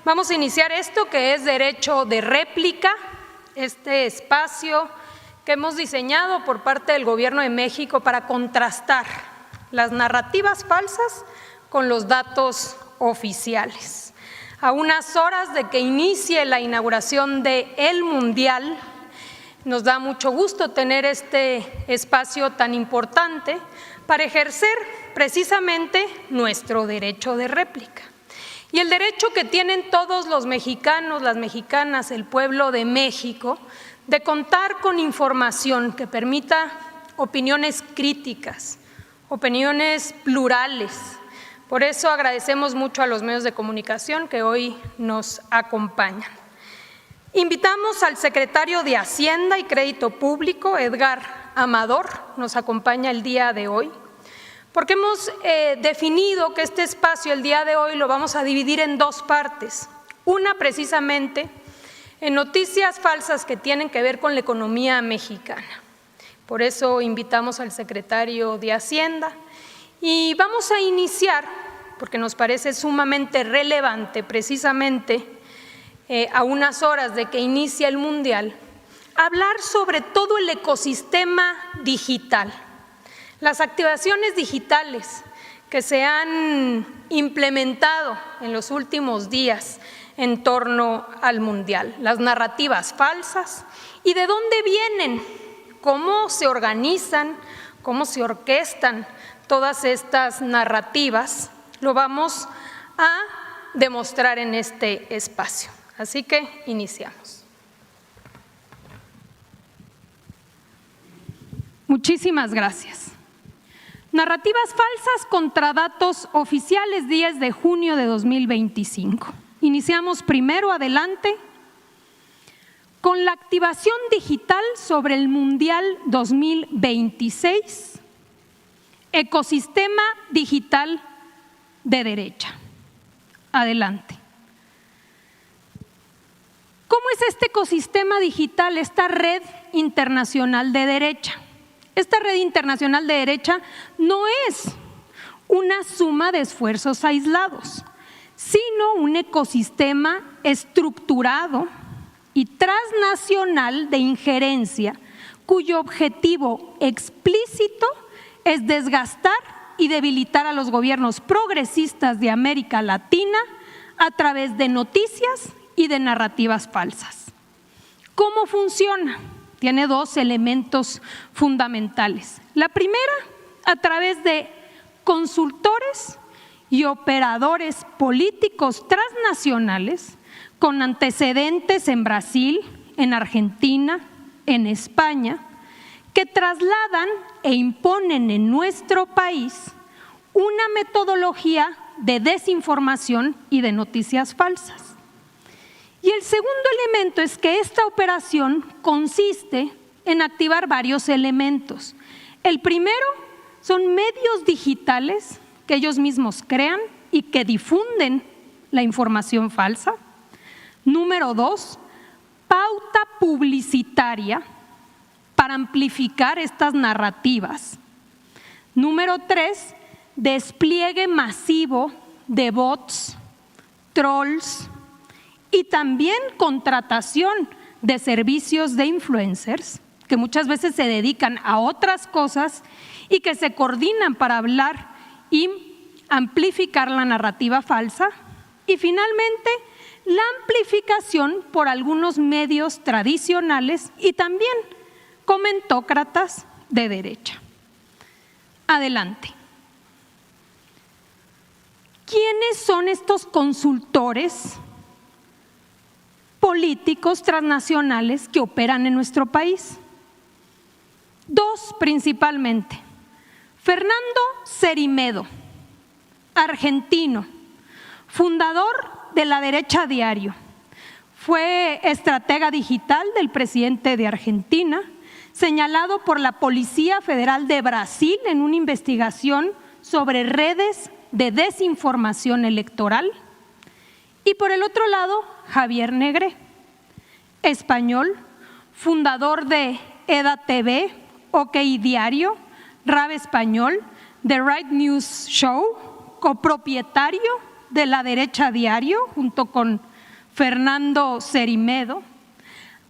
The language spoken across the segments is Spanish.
Vamos a iniciar esto que es derecho de réplica, este espacio que hemos diseñado por parte del Gobierno de México para contrastar las narrativas falsas con los datos oficiales. A unas horas de que inicie la inauguración del Mundial, nos da mucho gusto tener este espacio tan importante para ejercer precisamente nuestro derecho de réplica. Y el derecho que tienen todos los mexicanos, las mexicanas, el pueblo de México, de contar con información que permita opiniones críticas, opiniones plurales. Por eso agradecemos mucho a los medios de comunicación que hoy nos acompañan. Invitamos al secretario de Hacienda y Crédito Público, Edgar Amador, nos acompaña el día de hoy, porque hemos definido que este espacio el día de hoy lo vamos a dividir en dos partes. Una precisamente en noticias falsas que tienen que ver con la economía mexicana. Por eso invitamos al secretario de Hacienda y vamos a iniciar, porque nos parece sumamente relevante precisamente a unas horas de que inicie el Mundial, hablar sobre todo el ecosistema digital, las activaciones digitales que se han implementado en los últimos días en torno al Mundial, las narrativas falsas y de dónde vienen, cómo se organizan, cómo se orquestan todas estas narrativas, lo vamos a demostrar en este espacio. Así que iniciamos. Muchísimas gracias. Narrativas falsas contra datos oficiales, 10 de junio de 2025. Iniciamos primero, adelante, con la activación digital sobre el Mundial 2026, ecosistema digital de derecha. Adelante. ¿Cómo es este ecosistema digital, esta red internacional de derecha? Esta red internacional de derecha no es una suma de esfuerzos aislados, sino un ecosistema estructurado y transnacional de injerencia, cuyo objetivo explícito es desgastar y debilitar a los gobiernos progresistas de América Latina a través de noticias y de narrativas falsas. ¿Cómo funciona? Tiene dos elementos fundamentales. La primera, a través de consultores y operadores políticos transnacionales con antecedentes en Brasil, en Argentina, en España, que trasladan e imponen en nuestro país una metodología de desinformación y de noticias falsas. Y el segundo elemento es que esta operación consiste en activar varios elementos. El primero son medios digitales que ellos mismos crean y que difunden la información falsa. Número 2, pauta publicitaria para amplificar estas narrativas. Número 3, despliegue masivo de bots, trolls y también contratación de servicios de influencers que muchas veces se dedican a otras cosas y que se coordinan para hablar y amplificar la narrativa falsa. Y finalmente, la amplificación por algunos medios tradicionales y también comentócratas de derecha. Adelante. ¿Quiénes son estos consultores políticos transnacionales que operan en nuestro país? Dos principalmente. Fernando Cerimedo, argentino, fundador de La Derecha Diario. Fue estratega digital del presidente de Argentina, señalado por la Policía Federal de Brasil en una investigación sobre redes de desinformación electoral. Y por el otro lado, Javier Negré, español, fundador de EDA TV, OK Diario, RAB Español, The Right News Show, copropietario de la derecha diario, junto con Fernando Cerimedo,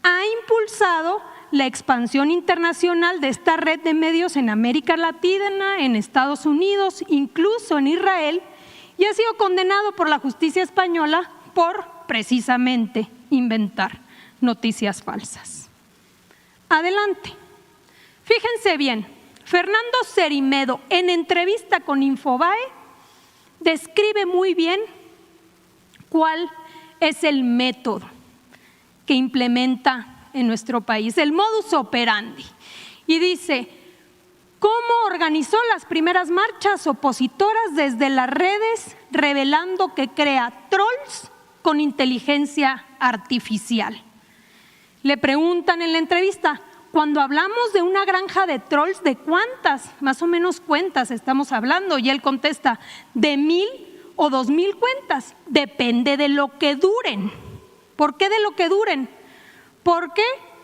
ha impulsado la expansión internacional de esta red de medios en América Latina, en Estados Unidos, incluso en Israel, y ha sido condenado por la justicia española por precisamente inventar noticias falsas. Adelante. Fíjense bien, Fernando Cerimedo, en entrevista con Infobae, describe muy bien cuál es el método que implementa en nuestro país, el modus operandi. Y dice, ¿cómo organizó las primeras marchas opositoras desde las redes, revelando que crea trolls con inteligencia artificial? Le preguntan en la entrevista, cuando hablamos de una granja de trolls, ¿de cuántas, más o menos, cuentas estamos hablando? Y él contesta, de 1000 o 2000 cuentas, depende de lo que duren. ¿Por qué de lo que duren? Porque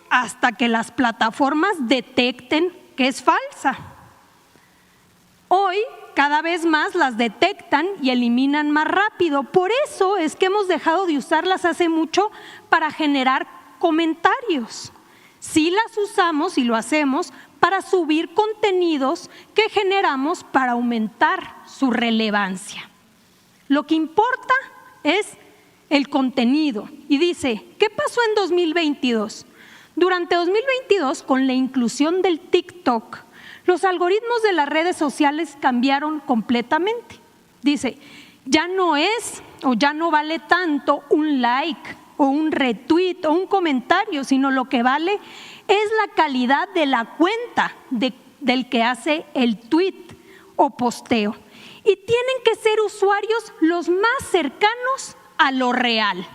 hasta que las plataformas detecten que es falsa. Hoy cada vez más las detectan y eliminan más rápido. Por eso es que hemos dejado de usarlas hace mucho para generar comentarios. Sí las usamos y lo hacemos para subir contenidos que generamos para aumentar su relevancia. Lo que importa es el contenido. Y dice, ¿qué pasó en 2022? Durante 2022, con la inclusión del TikTok, los algoritmos de las redes sociales cambiaron completamente. Dice, ya no es o ya no vale tanto un like o un retweet o un comentario, sino lo que vale es la calidad de la cuenta del que hace el tweet o posteo. Y tienen que ser usuarios los más cercanos a lo real.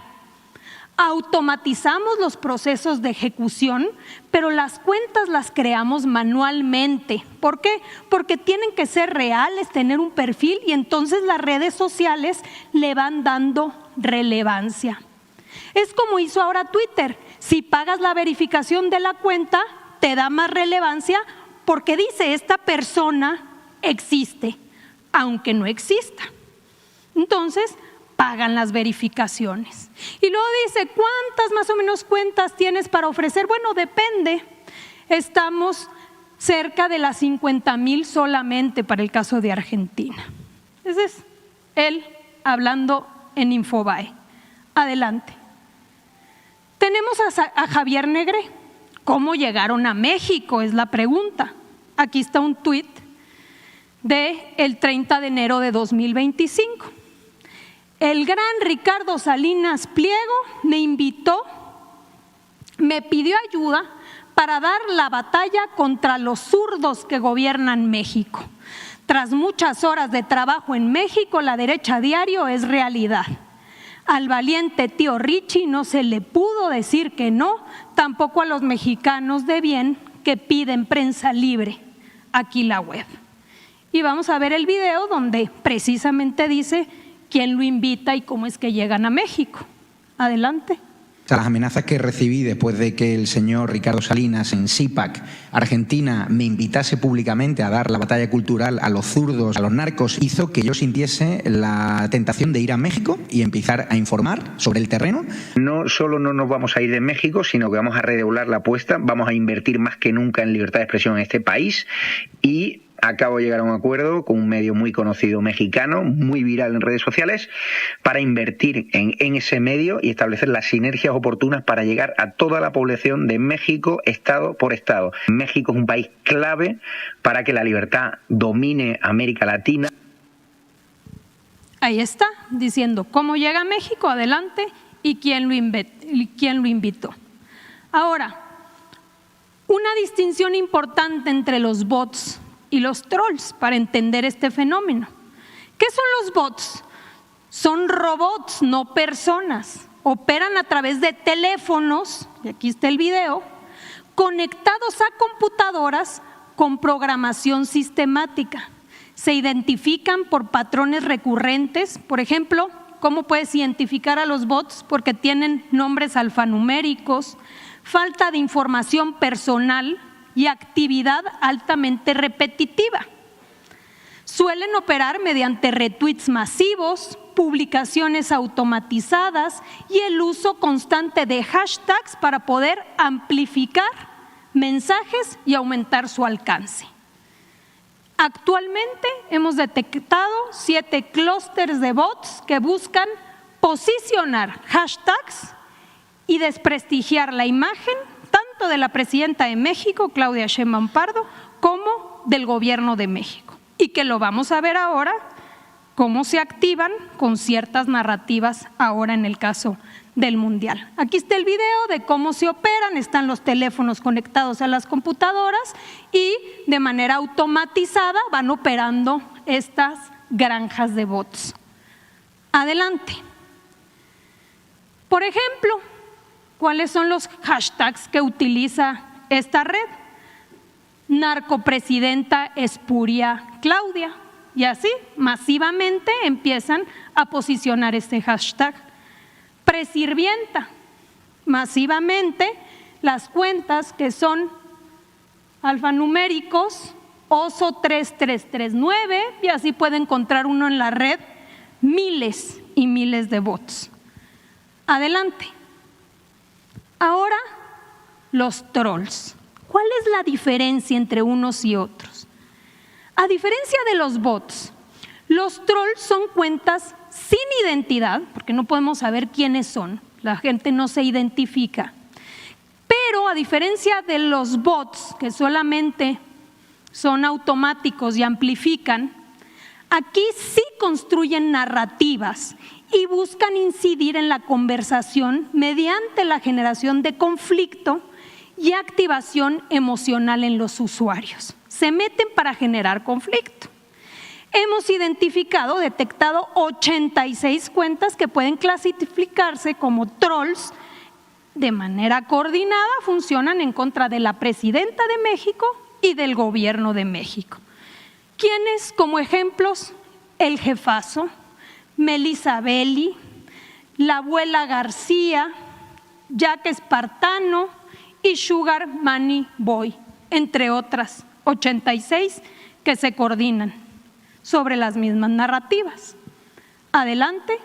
Automatizamos los procesos de ejecución, pero las cuentas las creamos manualmente. ¿Por qué? Porque tienen que ser reales, tener un perfil, y entonces las redes sociales le van dando relevancia. Es como hizo ahora Twitter. Si pagas la verificación de la cuenta, te da más relevancia porque dice, esta persona existe, aunque no exista. Entonces, pagan las verificaciones. Y luego dice, ¿cuántas más o menos cuentas tienes para ofrecer? Bueno, depende. Estamos cerca de las 50,000 solamente para el caso de Argentina. Ese es él hablando en Infobae. Adelante. Tenemos a Javier Negré. ¿Cómo llegaron a México? Es la pregunta. Aquí está un tuit del 30 de enero de 2025. El gran Ricardo Salinas Pliego me pidió ayuda para dar la batalla contra los zurdos que gobiernan México. Tras muchas horas de trabajo en México, la derecha diario es realidad. Al valiente tío Richie no se le pudo decir que no, tampoco a los mexicanos de bien que piden prensa libre. Aquí la web. Y vamos a ver el video donde precisamente dice quién lo invita y cómo es que llegan a México. Adelante. Las amenazas que recibí después de que el señor Ricardo Salinas en CIPAC, Argentina, me invitase públicamente a dar la batalla cultural a los zurdos, a los narcos, hizo que yo sintiese la tentación de ir a México y empezar a informar sobre el terreno. No solo no nos vamos a ir de México, sino que vamos a redoblar la apuesta, vamos a invertir más que nunca en libertad de expresión en este país y acabo de llegar a un acuerdo con un medio muy conocido mexicano, muy viral en redes sociales, para invertir en ese medio y establecer las sinergias oportunas para llegar a toda la población de México, estado por estado. México es un país clave para que la libertad domine América Latina. Ahí está, diciendo cómo llega a México, adelante, y quién lo invitó. Ahora, una distinción importante entre los bots y los trolls para entender este fenómeno. ¿Qué son los bots? Son robots, no personas. Operan a través de teléfonos, y aquí está el video, conectados a computadoras con programación sistemática. Se identifican por patrones recurrentes. Por ejemplo, ¿cómo puedes identificar a los bots? Porque tienen nombres alfanuméricos, falta de información personal y actividad altamente repetitiva. Suelen operar mediante retweets masivos, publicaciones automatizadas y el uso constante de hashtags para poder amplificar mensajes y aumentar su alcance. Actualmente hemos detectado 7 clústeres de bots que buscan posicionar hashtags y desprestigiar la imagen tanto de la presidenta de México, Claudia Sheinbaum Pardo, como del gobierno de México. Y que lo vamos a ver ahora, cómo se activan con ciertas narrativas ahora en el caso del Mundial. Aquí está el video de cómo se operan, están los teléfonos conectados a las computadoras y de manera automatizada van operando estas granjas de bots. Adelante. Por ejemplo, ¿cuáles son los hashtags que utiliza esta red? Narcopresidenta espuria Claudia. Y así masivamente empiezan a posicionar este hashtag. Presirvienta. Masivamente las cuentas que son alfanuméricos, oso 3339, y así puede encontrar uno en la red miles y miles de bots. Adelante. Ahora, los trolls. ¿Cuál es la diferencia entre unos y otros? A diferencia de los bots, los trolls son cuentas sin identidad, porque no podemos saber quiénes son, la gente no se identifica. Pero a diferencia de los bots, que solamente son automáticos y amplifican, aquí sí construyen narrativas y buscan incidir en la conversación mediante la generación de conflicto y activación emocional en los usuarios. Se meten para generar conflicto. Hemos detectado 86 cuentas que pueden clasificarse como trolls. De manera coordinada funcionan en contra de la presidenta de México y del gobierno de México. ¿Quiénes como ejemplos? El jefazo, Melissa Belli, la abuela García, Jack Espartano y Sugar Money Boy, entre otras 86 que se coordinan sobre las mismas narrativas. Adelante.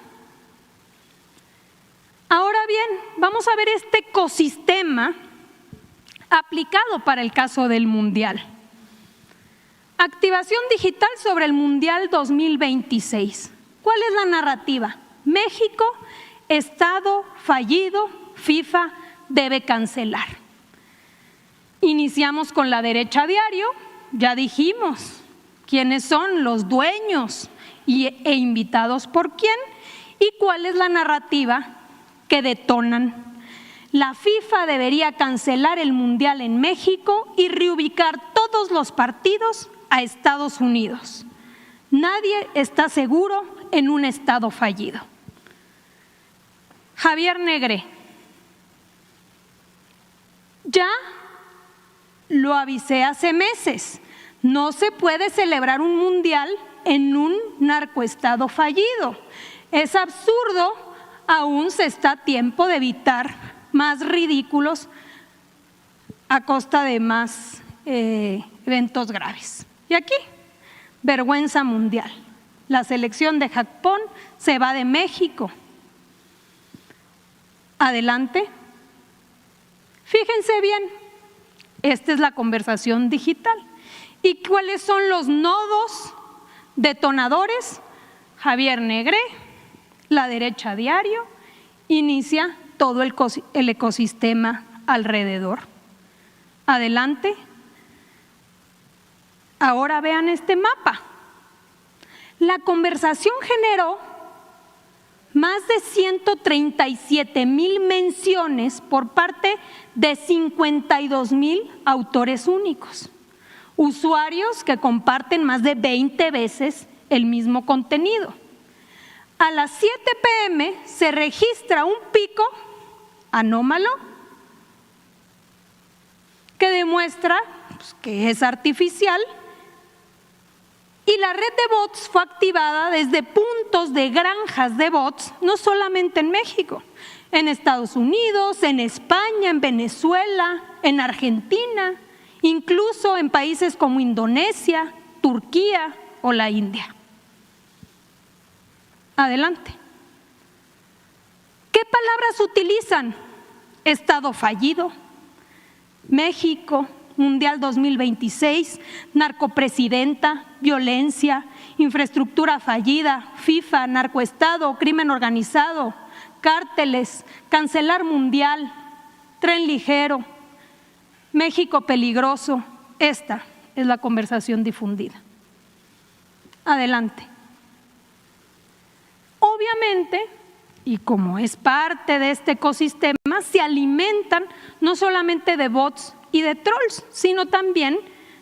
Ahora bien, vamos a ver este ecosistema aplicado para el caso del Mundial. Activación digital sobre el Mundial 2026. ¿Cuál es la narrativa? México, Estado fallido, FIFA debe cancelar. Iniciamos con la derecha diario, ya dijimos quiénes son los dueños e invitados por quién y cuál es la narrativa que detonan. La FIFA debería cancelar el Mundial en México y reubicar todos los partidos a Estados Unidos. Nadie está seguro en un Estado fallido. Javier Negré, ya lo avisé hace meses, no se puede celebrar un mundial en un narcoestado fallido. Es absurdo, aún se está a tiempo de evitar más ridículos a costa de más eventos graves. Y aquí, vergüenza mundial. La selección de Japón se va de México. Adelante. Fíjense bien, esta es la conversación digital. ¿Y cuáles son los nodos detonadores? Javier Negré, la derecha diario, inicia todo el ecosistema alrededor. Adelante. Ahora vean este mapa. La conversación generó más de 137,000 menciones por parte de 52,000 autores únicos. Usuarios que comparten más de 20 veces el mismo contenido. A las 7 p.m. se registra un pico anómalo que demuestra que es artificial. Y la red de bots fue activada desde puntos de granjas de bots, no solamente en México, en Estados Unidos, en España, en Venezuela, en Argentina, incluso en países como Indonesia, Turquía o la India. Adelante. ¿Qué palabras utilizan? Estado fallido, México, Mundial 2026, narcopresidenta, violencia, infraestructura fallida, FIFA, narcoestado, crimen organizado, cárteles, cancelar mundial, tren ligero, México peligroso. Esta es la conversación difundida. Adelante. Obviamente, y como es parte de este ecosistema, se alimentan no solamente de bots y de trolls, sino también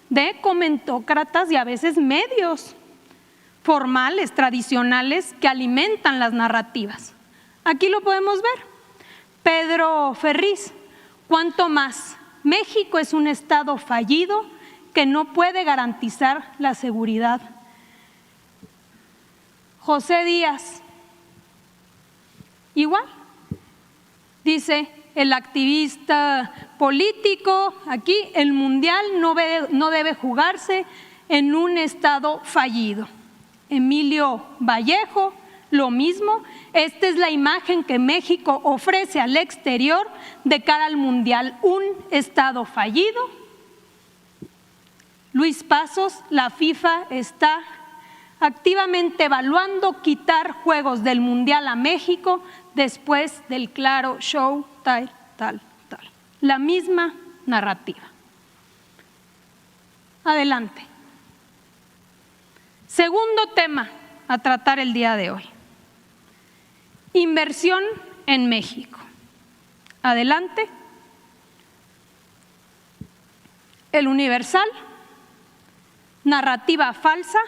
de comentócratas y a veces medios formales, tradicionales, que alimentan las narrativas. Aquí lo podemos ver. Pedro Ferriz, ¿cuánto más? México es un estado fallido que no puede garantizar la seguridad. José Díaz, igual, dice el activista político, aquí el mundial no debe jugarse en un estado fallido. Emilio Vallejo, lo mismo, esta es la imagen que México ofrece al exterior de cara al mundial, un estado fallido. Luis Pasos, la FIFA está activamente evaluando quitar juegos del mundial a México después del claro show, tal. La misma narrativa. Adelante. Segundo tema a tratar el día de hoy. Inversión en México. Adelante. El Universal. Narrativa falsa.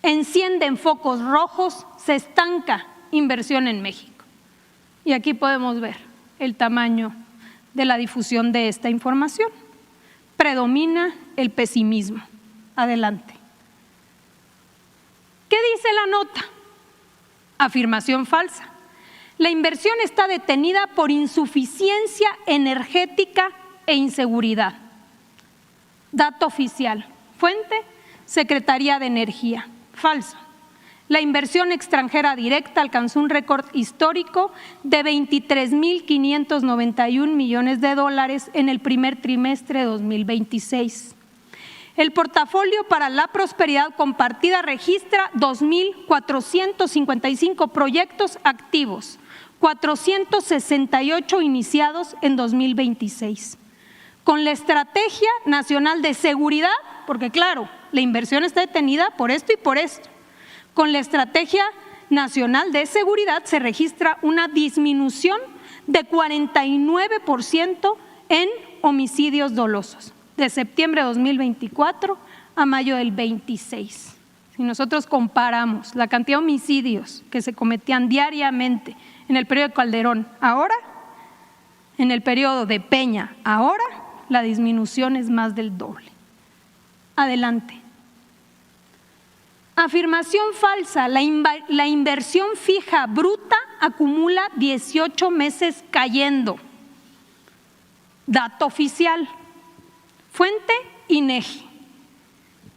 Encienden focos rojos, se estanca inversión en México. Y aquí podemos ver el tamaño de la difusión de esta información. Predomina el pesimismo. Adelante. ¿Qué dice la nota? Afirmación falsa. La inversión está detenida por insuficiencia energética e inseguridad. Dato oficial. Fuente, Secretaría de Energía. Falso. La inversión extranjera directa alcanzó un récord histórico de 23.591 millones de dólares en el primer trimestre de 2026. El portafolio para la prosperidad compartida registra 2.455 proyectos activos, 468 iniciados en 2026. Con la Estrategia Nacional de Seguridad, porque claro, la inversión está detenida por esto y por esto. Con la Estrategia Nacional de Seguridad se registra una disminución de 49% en homicidios dolosos, de septiembre de 2024 a mayo del 26. Si nosotros comparamos la cantidad de homicidios que se cometían diariamente en el periodo de Calderón ahora, en el periodo de Peña ahora, la disminución es más del doble. Adelante. Afirmación falsa, la inversión fija bruta acumula 18 meses cayendo. Dato oficial. Fuente, INEGI.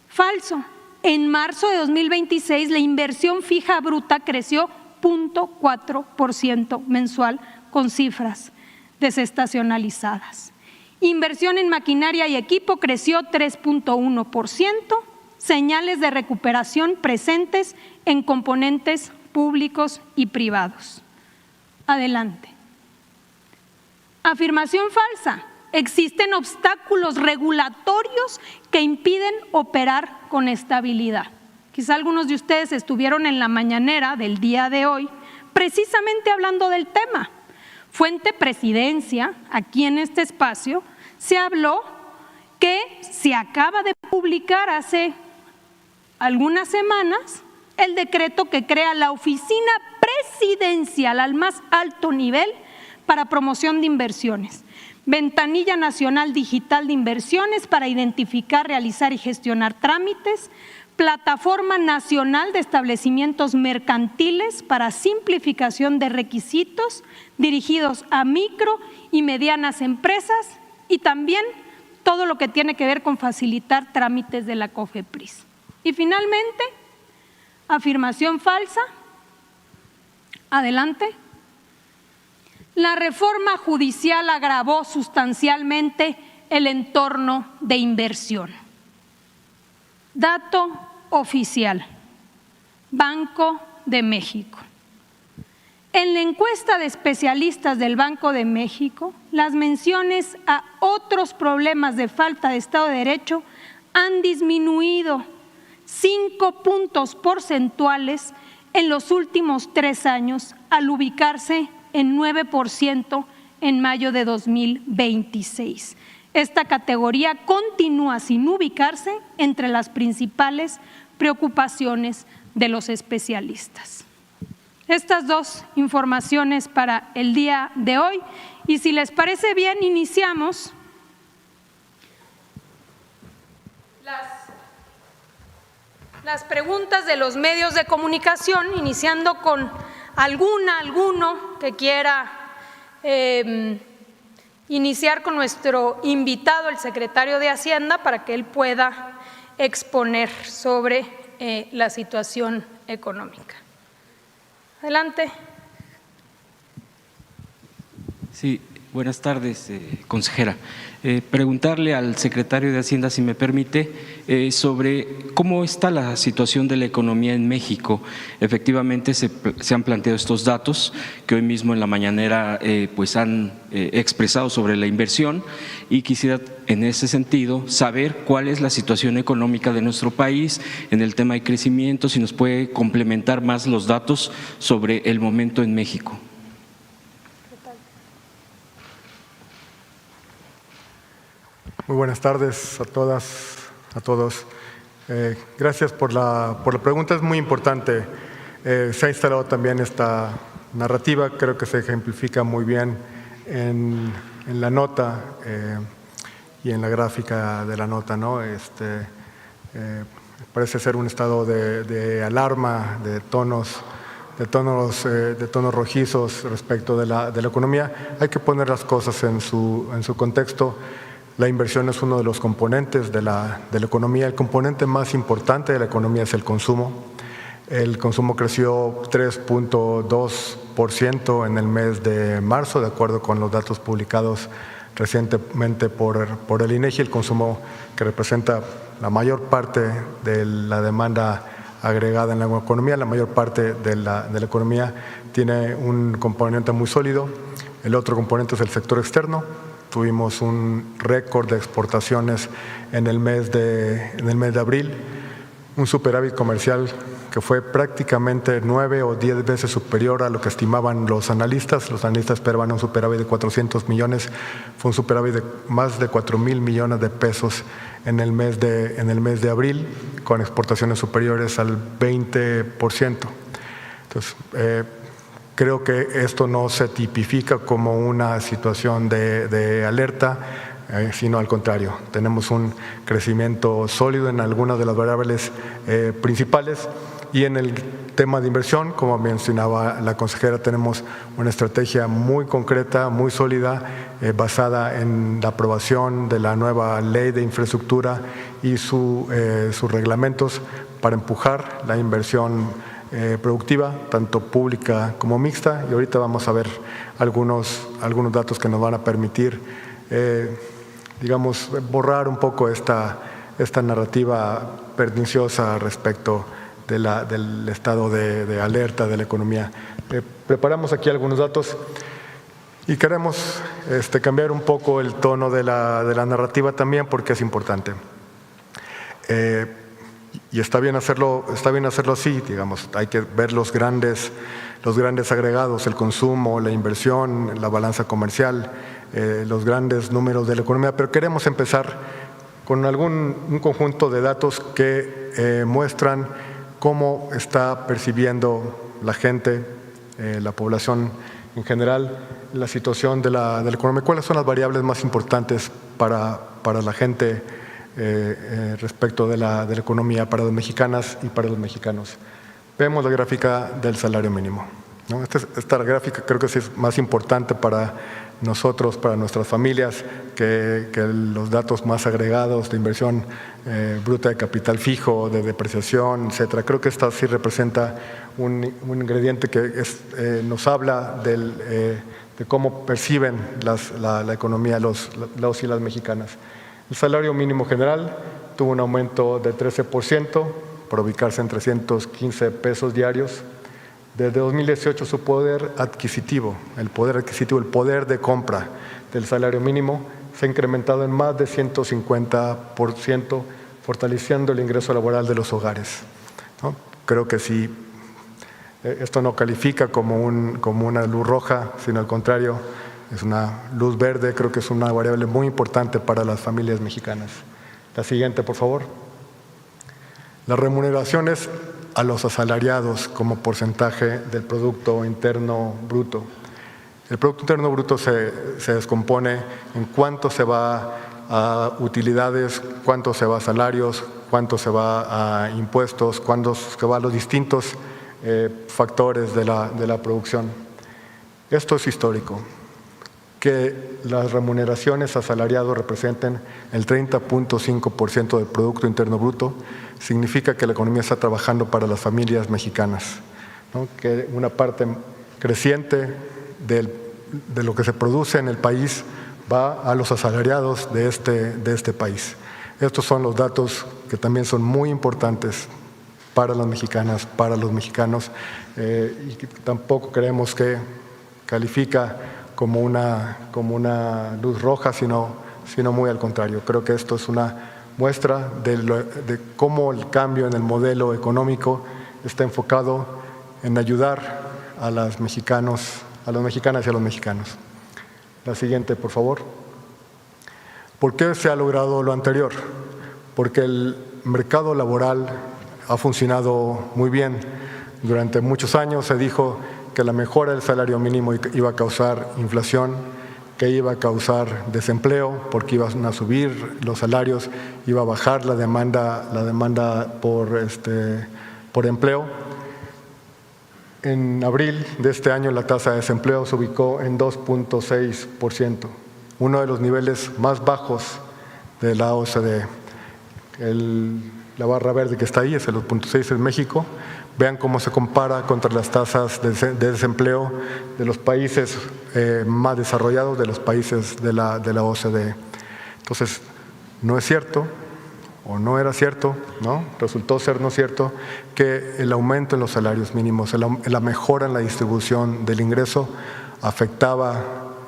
Falso. En marzo de 2026 la inversión fija bruta creció 0.4% mensual con cifras desestacionalizadas. Inversión en maquinaria y equipo creció 3.1%. Señales de recuperación presentes en componentes públicos y privados. Adelante. Afirmación falsa. Existen obstáculos regulatorios que impiden operar con estabilidad. Quizá algunos de ustedes estuvieron en la mañanera del día de hoy precisamente hablando del tema. Fuente Presidencia, aquí en este espacio, se habló que se acaba de publicar hace algunas semanas el decreto que crea la Oficina Presidencial al más alto nivel para promoción de inversiones. Ventanilla Nacional Digital de Inversiones para identificar, realizar y gestionar trámites. Plataforma Nacional de Establecimientos Mercantiles para simplificación de requisitos dirigidos a micro y medianas empresas y también todo lo que tiene que ver con facilitar trámites de la COFEPRIS. Y finalmente, afirmación falsa, Adelante. La reforma judicial agravó sustancialmente el entorno de inversión. Dato oficial, Banco de México. En la encuesta de especialistas del Banco de México, las menciones a otros problemas de falta de Estado de Derecho han disminuido 5 puntos porcentuales en los últimos 3 años, al ubicarse en 9% en mayo de 2026. Esta categoría continúa sin ubicarse entre las principales preocupaciones de los especialistas. Estas dos informaciones para el día de hoy, y si les parece bien, iniciamos las preguntas de los medios de comunicación, iniciando con alguno que quiera iniciar con nuestro invitado, el secretario de Hacienda, para que él pueda exponer sobre la situación económica. Adelante. Sí, buenas tardes, consejera. Preguntarle al secretario de Hacienda, si me permite, sobre cómo está la situación de la economía en México. Efectivamente, se han planteado estos datos que hoy mismo en la mañanera pues han expresado sobre la inversión, y quisiera en ese sentido saber cuál es la situación económica de nuestro país en el tema de crecimiento, si nos puede complementar más los datos sobre el momento en México. Muy buenas tardes a todas, a todos. Gracias por la pregunta, es muy importante. Se ha instalado también esta narrativa, creo que se ejemplifica muy bien en la nota y en la gráfica de la nota, ¿no? Parece ser un estado de alarma, de tonos rojizos respecto de la economía. Hay que poner las cosas en su contexto. La inversión es uno de los componentes de la economía. El componente más importante de la economía es el consumo. El consumo creció 3.2% en el mes de marzo, de acuerdo con los datos publicados recientemente por el INEGI. El consumo, que representa la mayor parte de la demanda agregada en la economía, la mayor parte de la economía, tiene un componente muy sólido. El otro componente es el sector externo. Tuvimos un récord de exportaciones en el mes de abril, un superávit comercial que fue prácticamente 9 o 10 veces superior a lo que estimaban los analistas. Los analistas esperaban un superávit de 400 millones, fue un superávit de más de 4,000 millones de pesos en el mes de abril, con exportaciones superiores al 20%. Entonces, creo que esto no se tipifica como una situación de alerta, sino al contrario. Tenemos un crecimiento sólido en algunas de las variables principales, y en el tema de inversión, como mencionaba la consejera, tenemos una estrategia muy concreta, muy sólida, basada en la aprobación de la nueva ley de infraestructura y sus reglamentos para empujar la inversión productiva, tanto pública como mixta, y ahorita vamos a ver algunos datos que nos van a permitir, digamos, borrar un poco esta narrativa perniciosa respecto del estado de alerta de la economía. Preparamos aquí algunos datos y queremos cambiar un poco el tono de la narrativa también, porque es importante. Y está bien hacerlo así, digamos. Hay que ver los grandes agregados, el consumo, la inversión, la balanza comercial, los grandes números de la economía, pero queremos empezar con un conjunto de datos que muestran cómo está percibiendo la gente, la población en general, la situación de la economía. ¿Cuáles son las variables más importantes para la gente respecto de la economía, para las mexicanas y para los mexicanos? Vemos la gráfica del salario mínimo. ¿no? Esta gráfica creo que sí es más importante para nosotros, para nuestras familias, que los datos más agregados de inversión bruta de capital fijo, de depreciación, etcétera. Creo que esta sí representa un ingrediente que nos habla de cómo perciben la economía los y las mexicanas. El salario mínimo general tuvo un aumento de 13% para ubicarse en 315 pesos diarios. Desde 2018 su poder adquisitivo, el poder de compra del salario mínimo se ha incrementado en más de 150%, fortaleciendo el ingreso laboral de los hogares, ¿no? Creo que sí, esto no califica como una luz roja, sino al contrario, es una luz verde. Creo que es una variable muy importante para las familias mexicanas. La siguiente, por favor. Las remuneraciones a los asalariados como porcentaje del Producto Interno Bruto. El Producto Interno Bruto se descompone en cuánto se va a utilidades, cuánto se va a salarios, cuánto se va a impuestos, cuánto se va a los distintos factores de la producción. Esto es histórico. Que las remuneraciones a asalariados representen el 30.5% del Producto Interno Bruto, significa que la economía está trabajando para las familias mexicanas, ¿no? Que una parte creciente de lo que se produce en el país va a los asalariados de este país. Estos son los datos que también son muy importantes para las mexicanas, para los mexicanos, y que tampoco creemos que califica como una luz roja, sino muy al contrario. Creo que esto es una muestra de cómo el cambio en el modelo económico está enfocado en ayudar a las mexicanas y a los mexicanos. La siguiente, por favor. ¿Por qué se ha logrado lo anterior? Porque el mercado laboral ha funcionado muy bien. Durante muchos años se dijo que la mejora del salario mínimo iba a causar inflación, que iba a causar desempleo porque iban a subir los salarios, iba a bajar la demanda por empleo. En abril de este año la tasa de desempleo se ubicó en 2.6%, uno de los niveles más bajos de la OCDE. La barra verde que está ahí es el 2.6 en México. Vean cómo se compara contra las tasas de desempleo de los países más desarrollados, de los países de la OCDE. Entonces, no es cierto, o no era cierto, ¿no? Resultó ser no cierto, que el aumento en los salarios mínimos, la mejora en la distribución del ingreso afectaba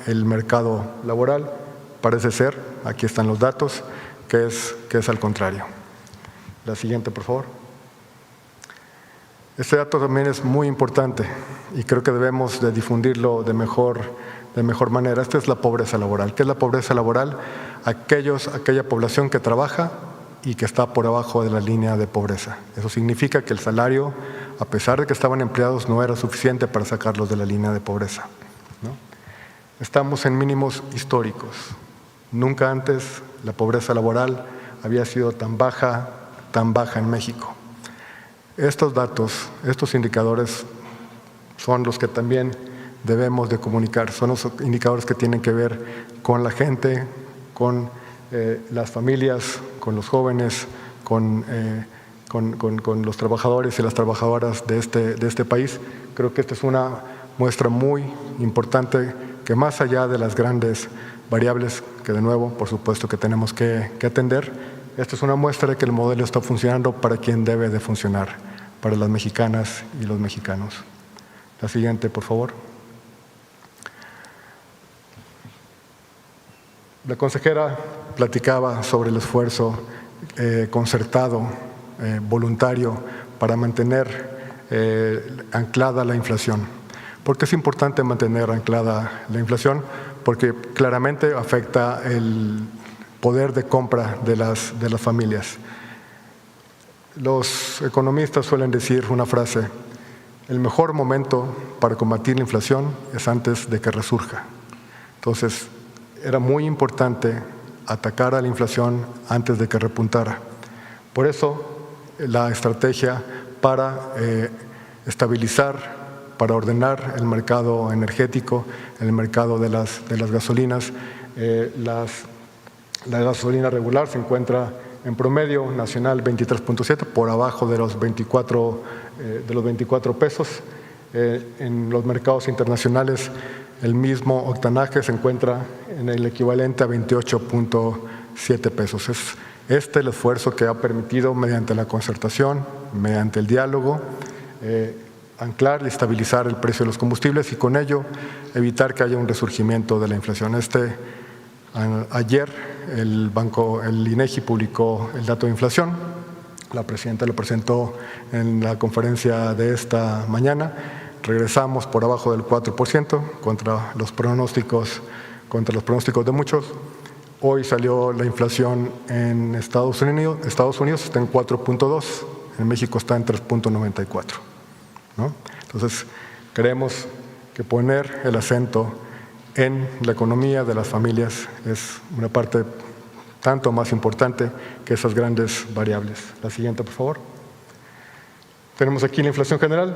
el mercado laboral. Parece ser, aquí están los datos, que es al contrario. La siguiente, por favor. Este dato también es muy importante y creo que debemos de difundirlo de mejor manera. Esta es la pobreza laboral. ¿Qué es la pobreza laboral? Aquella población que trabaja y que está por abajo de la línea de pobreza. Eso significa que el salario, a pesar de que estaban empleados, no era suficiente para sacarlos de la línea de pobreza, ¿no? Estamos en mínimos históricos. Nunca antes la pobreza laboral había sido tan baja en México. Estos datos, estos indicadores son los que también debemos de comunicar, son los indicadores que tienen que ver con la gente, con las familias, con los jóvenes, con los trabajadores y las trabajadoras de este país. Creo que esta es una muestra muy importante que, más allá de las grandes variables que, de nuevo, por supuesto que tenemos que atender, esta es una muestra de que el modelo está funcionando para quien debe de funcionar, para las mexicanas y los mexicanos. La siguiente, por favor. La consejera platicaba sobre el esfuerzo concertado, voluntario, para mantener anclada la inflación. ¿Por qué es importante mantener anclada la inflación? Porque claramente afecta el poder de compra de las familias. Los economistas suelen decir una frase: el mejor momento para combatir la inflación es antes de que resurja. Entonces, era muy importante atacar a la inflación antes de que repuntara. Por eso, la estrategia para estabilizar para ordenar el mercado energético, el mercado de las gasolinas. La gasolina regular se encuentra en promedio nacional 23.7, por abajo de los 24 pesos. En los mercados internacionales el mismo octanaje se encuentra en el equivalente a 28.7 pesos. Es el esfuerzo que ha permitido, mediante la concertación, mediante el diálogo, anclar y estabilizar el precio de los combustibles y con ello evitar que haya un resurgimiento de la inflación. Ayer el INEGI publicó el dato de inflación. La presidenta lo presentó en la conferencia de esta mañana. Regresamos por abajo del 4% contra los pronósticos de muchos. Hoy salió la inflación en Estados Unidos está en 4.2, en México está en 3.94, ¿no? Entonces, creemos que poner el acento en la economía de las familias es una parte tanto más importante que esas grandes variables. La siguiente, por favor. Tenemos aquí la inflación general.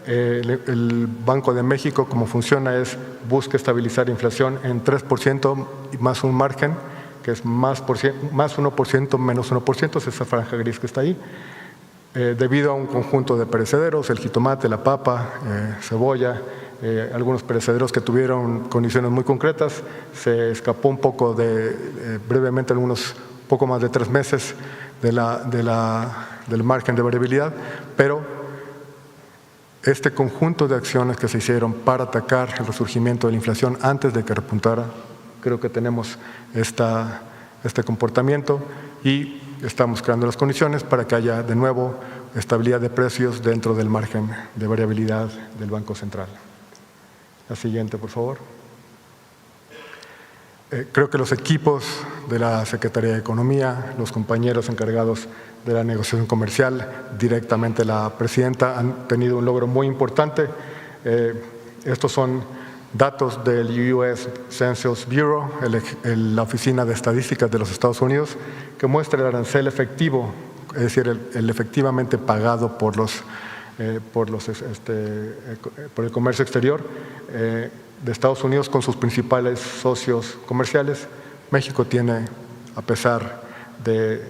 El Banco de México, como funciona, busca estabilizar inflación en 3% más un margen, que es más 1%, menos 1%, es esa franja gris que está ahí, debido a un conjunto de perecederos, el jitomate, la papa, cebolla, algunos perecederos que tuvieron condiciones muy concretas. Se escapó un poco brevemente, poco más de 3 meses del margen de variabilidad, pero este conjunto de acciones que se hicieron para atacar el resurgimiento de la inflación antes de que repuntara, creo que tenemos este comportamiento y estamos creando las condiciones para que haya de nuevo estabilidad de precios dentro del margen de variabilidad del Banco Central. La siguiente, por favor. Creo que los equipos de la Secretaría de Economía, los compañeros encargados de la negociación comercial, directamente la presidenta, han tenido un logro muy importante. Estos son datos del US Census Bureau, la Oficina de Estadísticas de los Estados Unidos, que muestra el arancel efectivo, es decir, el efectivamente pagado por el comercio exterior de Estados Unidos con sus principales socios comerciales. México tiene, a pesar de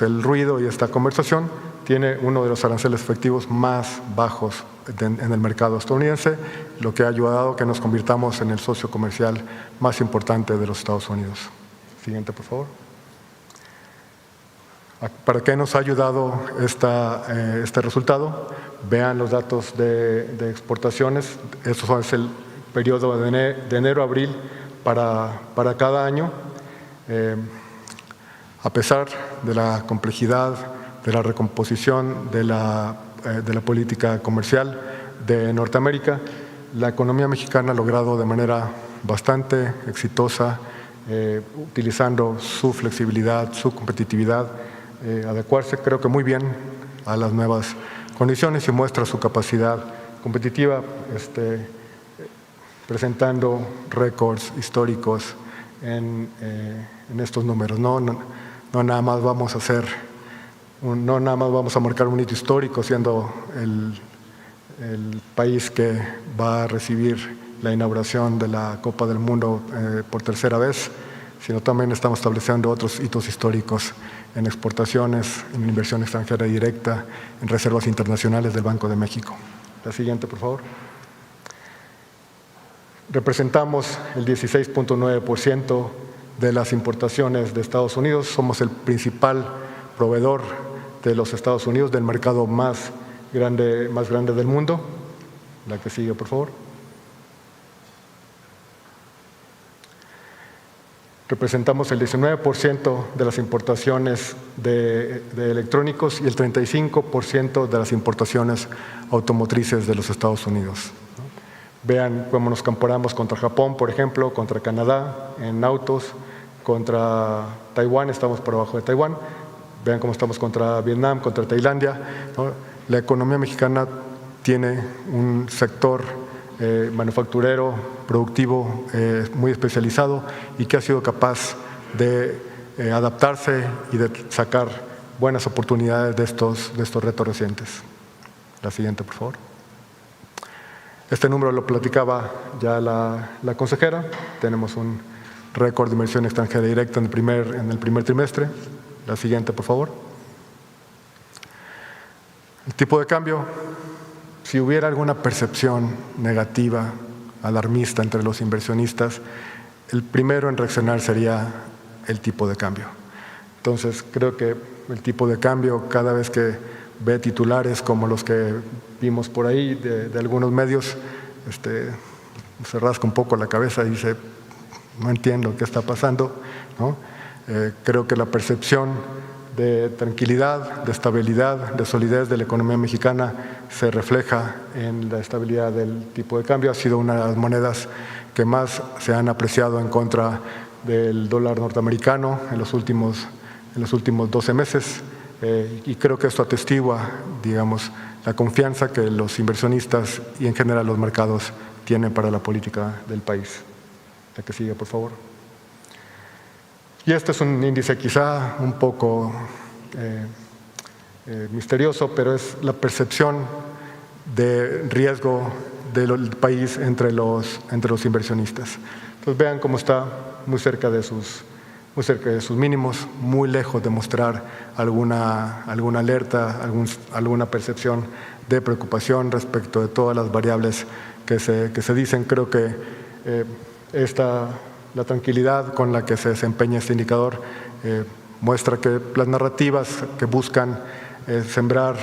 el ruido y esta conversación, tiene uno de los aranceles efectivos más bajos en el mercado estadounidense, lo que ha ayudado a que nos convirtamos en el socio comercial más importante de los Estados Unidos. Siguiente, por favor. ¿Para qué nos ha ayudado este resultado? Vean los datos de exportaciones. Eso es el periodo de enero a abril para cada año. A pesar de la complejidad, de la recomposición de la política comercial de Norteamérica, la economía mexicana ha logrado de manera bastante exitosa, utilizando su flexibilidad, su competitividad, adecuarse, creo que muy bien, a las nuevas condiciones y muestra su capacidad competitiva, presentando récords históricos en estos números. No nada más vamos a marcar un hito histórico siendo el país que va a recibir la inauguración de la Copa del Mundo por tercera vez, sino también estamos estableciendo otros hitos históricos en exportaciones, en inversión extranjera directa, en reservas internacionales del Banco de México. La siguiente, por favor. Representamos el 16.9% de las importaciones de Estados Unidos. Somos el principal proveedor de los Estados Unidos, del mercado más grande del mundo. La que sigue, por favor. Representamos el 19% de las importaciones de electrónicos y el 35% de las importaciones automotrices de los Estados Unidos. Vean cómo nos comparamos contra Japón, por ejemplo, contra Canadá en autos, contra Taiwán, estamos por abajo de Taiwán. Vean cómo estamos contra Vietnam, contra Tailandia, ¿no? La economía mexicana tiene un sector manufacturero, productivo, muy especializado y que ha sido capaz de adaptarse y de sacar buenas oportunidades de estos retos recientes. La siguiente, por favor. Este número lo platicaba ya la consejera. Tenemos un récord de inversión extranjera directa en el primer trimestre. La siguiente, por favor. El tipo de cambio. Si hubiera alguna percepción negativa, alarmista entre los inversionistas, el primero en reaccionar sería el tipo de cambio. Entonces, creo que el tipo de cambio, cada vez que ve titulares como los que vimos por ahí de algunos medios, se rasca un poco la cabeza y dice, no entiendo qué está pasando, ¿no? Creo que la percepción de tranquilidad, de estabilidad, de solidez de la economía mexicana se refleja en la estabilidad del tipo de cambio. Ha sido una de las monedas que más se han apreciado en contra del dólar norteamericano en los últimos 12 meses. Y creo que esto atestigua, digamos, la confianza que los inversionistas y en general los mercados tienen para la política del país. La que sigue, por favor. Y este es un índice quizá un poco misterioso, pero es la percepción de riesgo del país entre los inversionistas. Entonces vean cómo está muy cerca de sus mínimos, muy lejos de mostrar alguna alerta, alguna percepción de preocupación respecto de todas las variables que se dicen. Creo que la tranquilidad con la que se desempeña este indicador muestra que las narrativas que buscan sembrar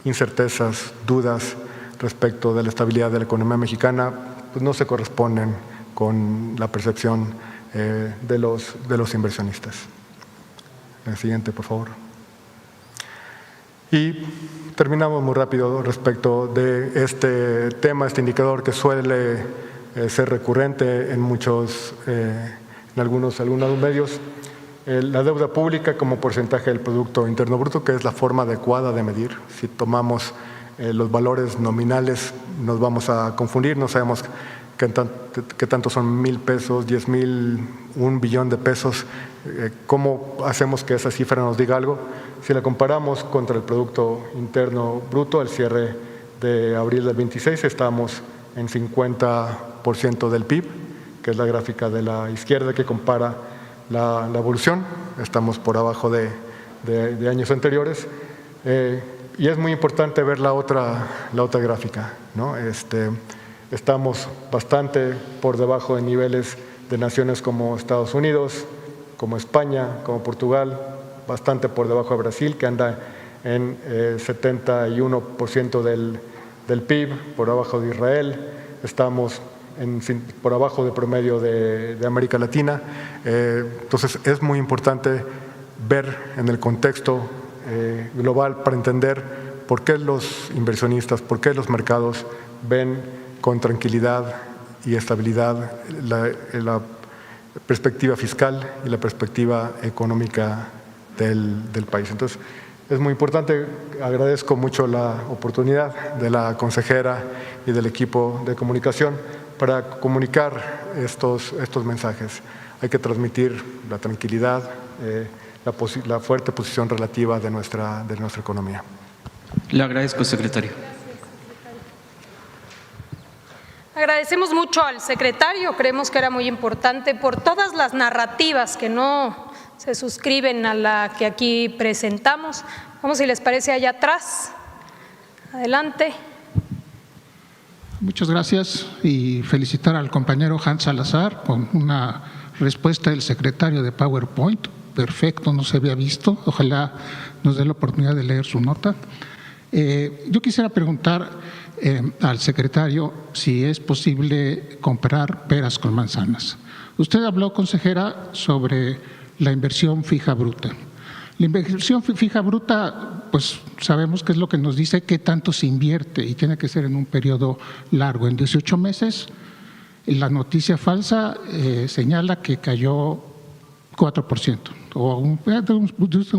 incertezas, dudas respecto de la estabilidad de la economía mexicana, pues no se corresponden con la percepción de los inversionistas. El siguiente, por favor. Y terminamos muy rápido respecto de este tema, este indicador que suele ser recurrente en algunos medios. La deuda pública como porcentaje del Producto Interno Bruto, que es la forma adecuada de medir. Si tomamos los valores nominales nos vamos a confundir, no sabemos qué tanto son 1,000 pesos, 10,000, 1 billón de pesos. ¿Cómo hacemos que esa cifra nos diga algo? Si la comparamos contra el Producto Interno Bruto, al cierre de abril del 26, estamos en 50% del PIB, que es la gráfica de la izquierda que compara la evolución. Estamos por abajo de años anteriores. Y es muy importante ver la otra gráfica, ¿no? Estamos bastante por debajo de niveles de naciones como Estados Unidos, como España, como Portugal, bastante por debajo de Brasil, que anda en 71% del PIB, por abajo de Israel. Estamos por abajo del promedio de América Latina. Entonces es muy importante ver en el contexto global para entender por qué los inversionistas, por qué los mercados ven con tranquilidad y estabilidad la perspectiva fiscal y la perspectiva económica del país. Entonces, es muy importante. Agradezco mucho la oportunidad de la consejera y del equipo de comunicación para comunicar estos mensajes. Hay que transmitir la tranquilidad, la fuerte posición relativa de nuestra economía. Le agradezco, secretario. Agradecemos mucho al secretario, creemos que era muy importante por todas las narrativas que no se suscriben a la que aquí presentamos. Vamos, si les parece, allá atrás. Adelante. Muchas gracias y felicitar al compañero Hans Salazar con una respuesta del secretario de PowerPoint. Perfecto, no se había visto. Ojalá nos dé la oportunidad de leer su nota. Yo quisiera preguntar al secretario si es posible comparar peras con manzanas. Usted habló, consejera, sobre la inversión fija bruta. La inversión fija bruta, pues sabemos que es lo que nos dice qué tanto se invierte y tiene que ser en un periodo largo. En 18 meses, la noticia falsa señala que cayó 4%, o un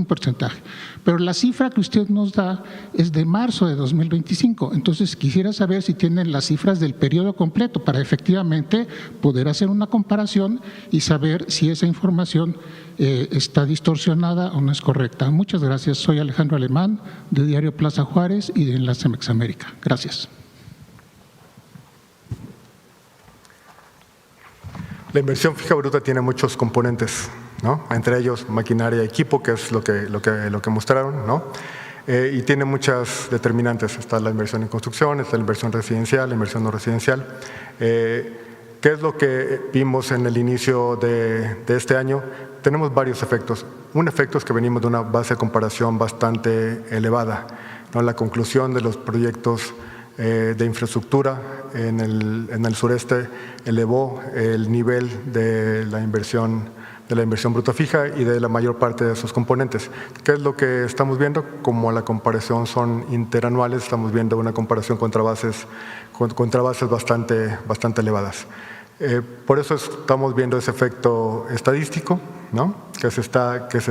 porcentaje. Pero la cifra que usted nos da es de marzo de 2025. Entonces, quisiera saber si tienen las cifras del periodo completo para efectivamente poder hacer una comparación y saber si esa información está distorsionada o no es correcta. Muchas gracias. Soy Alejandro Alemán, de Diario Plaza Juárez y de Enlace Mexamérica. Gracias. La inversión fija bruta tiene muchos componentes, ¿no? Entre ellos maquinaria y equipo, que es lo que mostraron, ¿no? Y tiene muchas determinantes. Está la inversión en construcción, está la inversión residencial, la inversión no residencial. ¿Qué es lo que vimos en el inicio de este año? Tenemos varios efectos. Un efecto es que venimos de una base de comparación bastante elevada, ¿no? La conclusión de los proyectos de infraestructura en el sureste elevó el nivel de la inversión bruta fija y de la mayor parte de sus componentes. ¿Qué es lo que estamos viendo? Como la comparación son interanuales, estamos viendo una comparación contra bases bastante elevadas. Por eso estamos viendo ese efecto estadístico, ¿no? que se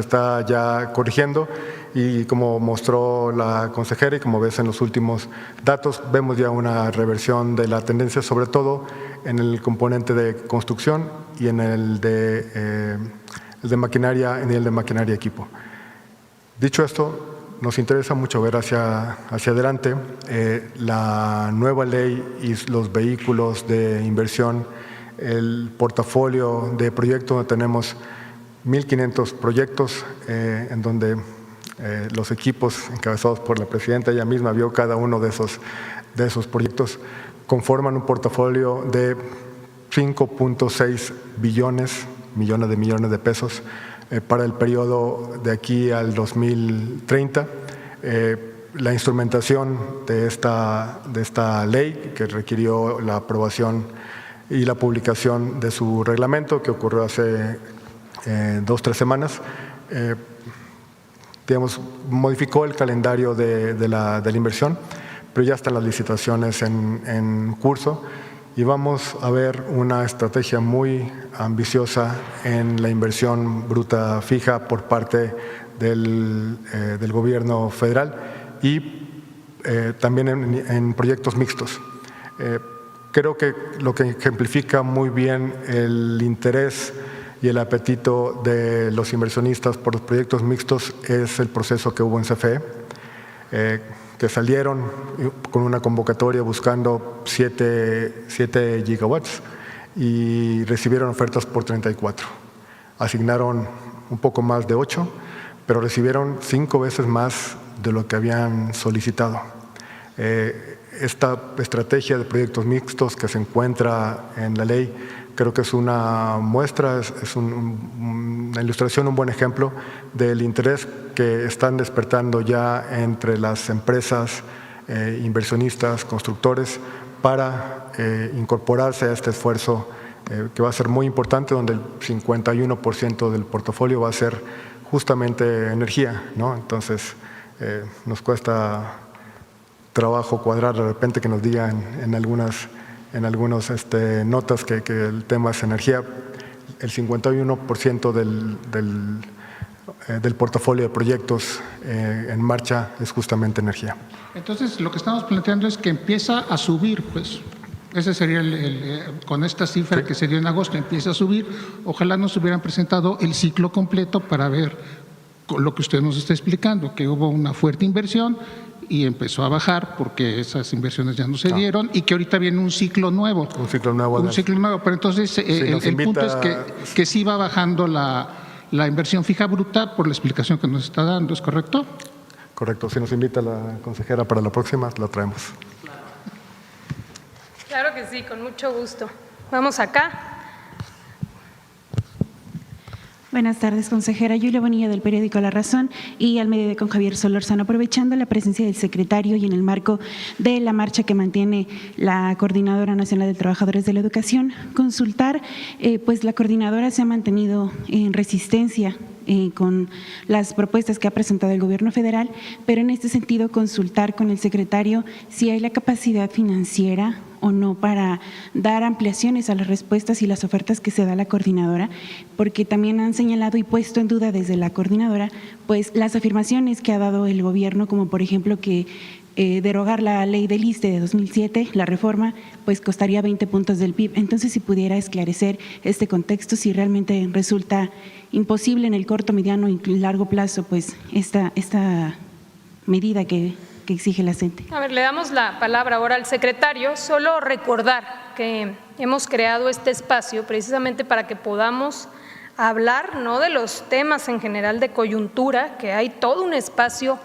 está ya corrigiendo, y como mostró la consejera y como ves en los últimos datos, vemos ya una reversión de la tendencia, sobre todo en el componente de construcción y en el de maquinaria, en el de maquinaria y equipo. Dicho esto, nos interesa mucho ver hacia adelante la nueva ley y los vehículos de inversión, el portafolio de proyectos, donde tenemos 1.500 proyectos en donde los equipos encabezados por la presidenta, ella misma vio cada uno de esos proyectos, conforman un portafolio de 5.6 millones de pesos para el periodo de aquí al 2030. La instrumentación de esta ley, que requirió la aprobación y la publicación de su reglamento, que ocurrió hace 2-3 semanas, modificó el calendario de la inversión, pero ya están las licitaciones en curso y vamos a ver una estrategia muy ambiciosa en la inversión bruta fija por parte del gobierno federal y también en proyectos mixtos. Creo que lo que ejemplifica muy bien el interés y el apetito de los inversionistas por los proyectos mixtos es el proceso que hubo en CFE, que salieron con una convocatoria buscando 7 gigawatts y recibieron ofertas por 34. Asignaron un poco más de 8, pero recibieron 5 veces más de lo que habían solicitado. Esta estrategia de proyectos mixtos que se encuentra en la ley, creo que es una muestra, es una ilustración, un buen ejemplo del interés que están despertando ya entre las empresas, inversionistas, constructores, para incorporarse a este esfuerzo que va a ser muy importante, donde el 51% del portafolio va a ser justamente energía, ¿no? Entonces, nos cuesta trabajo cuadrar de repente que nos digan en algunas notas que el tema es energía. El 51% del portafolio de proyectos en marcha es justamente energía. Entonces, lo que estamos planteando es que empieza a subir, pues. Ese sería con esta cifra sí, que se dio en agosto, empieza a subir. Ojalá nos hubieran presentado el ciclo completo para ver lo que usted nos está explicando, que hubo una fuerte inversión y empezó a bajar porque esas inversiones ya no se dieron y que ahorita viene un ciclo nuevo. Un ciclo nuevo. Pero entonces el punto es que sí va bajando la inversión fija bruta por la explicación que nos está dando, ¿es correcto? Correcto. Si nos invita la consejera para la próxima, la traemos. Claro que sí, con mucho gusto. Vamos acá. Buenas tardes, consejera. Yulia Bonilla, del periódico La Razón, y al mediodía con Javier Solórzano. Aprovechando la presencia del secretario y en el marco de la marcha que mantiene la Coordinadora Nacional de Trabajadores de la Educación, consultar, pues la coordinadora se ha mantenido en resistencia con las propuestas que ha presentado el gobierno federal, pero en este sentido consultar con el secretario si hay la capacidad financiera o no para dar ampliaciones a las respuestas y las ofertas que se da a la coordinadora, porque también han señalado y puesto en duda desde la coordinadora pues las afirmaciones que ha dado el gobierno, como por ejemplo que derogar la ley del ISSSTE de 2007, la reforma, pues costaría 20 puntos del PIB. Entonces, si pudiera esclarecer este contexto, si realmente resulta imposible en el corto, mediano y largo plazo, pues esta medida que exige la CENTE. A ver, le damos la palabra ahora al secretario. Solo recordar que hemos creado este espacio precisamente para que podamos hablar no de los temas en general de coyuntura, que hay todo un espacio